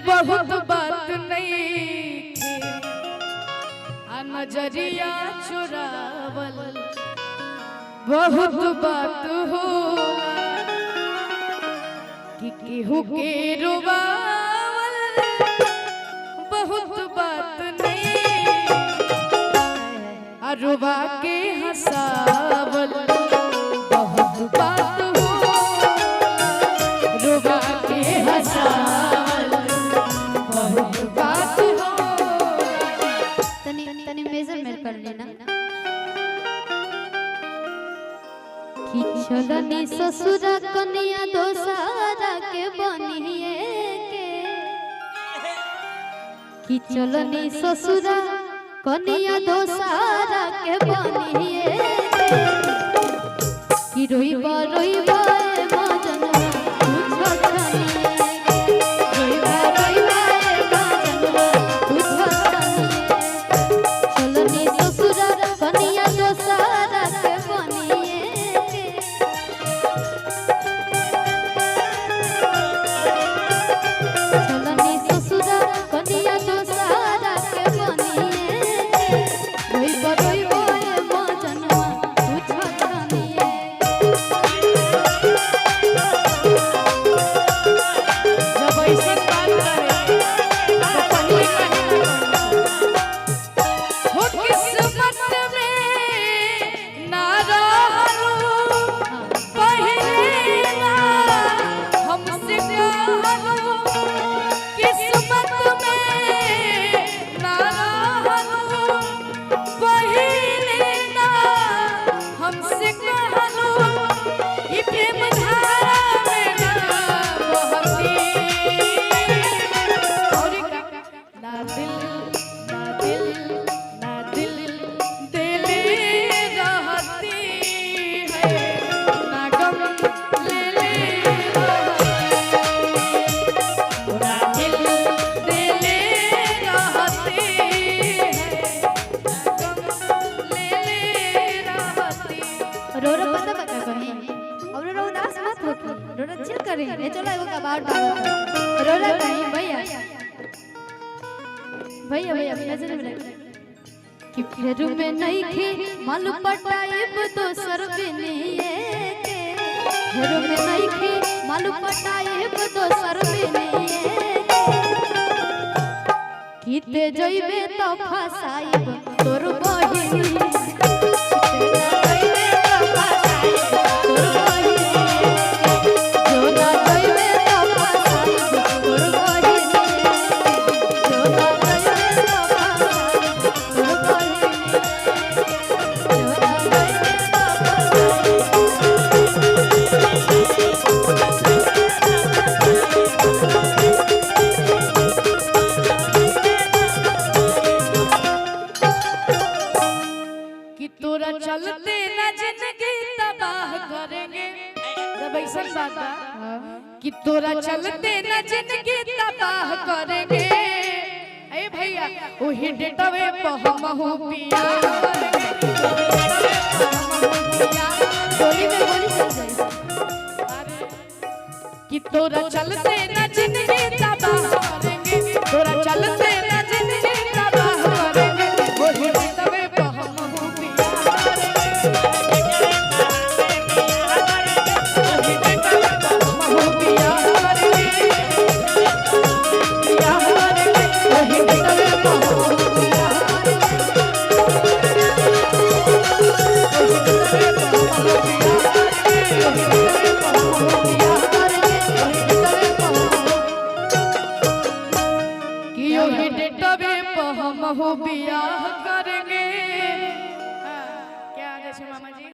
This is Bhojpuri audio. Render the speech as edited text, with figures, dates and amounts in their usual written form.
बहुत बात नहीं नजरिया चुरावल बहुत बात हो कि केहू के रुबावल बहुत बात नहीं रुबा के हंसावल बहुत बात हो रुबा के हंसावल बहुत बात हो। तनी मेजरमेंट कर लेना कि चलनी ससुरा कन्या दोसारा के बनिए के कि चलनी ससुरा कन्या दोसारा के बनिए के कि रोइबा रोइबा ए मजनवा तुझ छनिए रोइबा रोइबा ए मजनवा तुझ छनिए चलनी ससुरा कन्या दोसारा के बनिए के चलनी ससुरा कन्या दोसारा के बनिए के रोइबा रोइबा ए मजनवा तुझ छनिए। जब ऐसे बात करे तो पहले कहे हो किस्मत में ना रहलू पहले ना हमसे कहलू किस्मत में ना रहलू पहले ना हमसे कहलू ये प्रेम धारा में ना बहती और ना दिल ना दिल ना दिल दिले रहती है ना गम ले ले ना दिल दिले रहती है ना गम ले ले रहती। रोरा पता बता कहीं और रोरा उदास मत हो रोरा चिल करें ले चलो एगो कबाड़ डालो रोरा कहीं भैया भैया भैया नजर में रख कि फेरू में नहीं खे मालूम पटाइब दोसर बिनिए के फेरू में नहीं खे मालूम पटाइब दोसर बिनिए के किते जइबे तो फसाइब तोर बहिनी कि तोरा चलते ना जिंदगी तबाह करेंगे। जब ऐसा बात बा कि तोरा चलते ना जिंदगी तबाह करेंगे ए भैया ओही डेटवे पे हम हो पिया गोली में गोली चल जाए कि तोरा चलते ना जिंदगी तबाह करेंगे तोरा चलते ना जिंदगी तबाह करेंगे ओही डेटवे पे हम हो पिया ओही डेटवे पे हम हो पिया पिया ओही डेटवे पे हम हो पिया ओही डेटवे पे हम हो पिया कि ओही डेटवे पे हम हो बियाह करेंगे। क्या जैसे मामा जी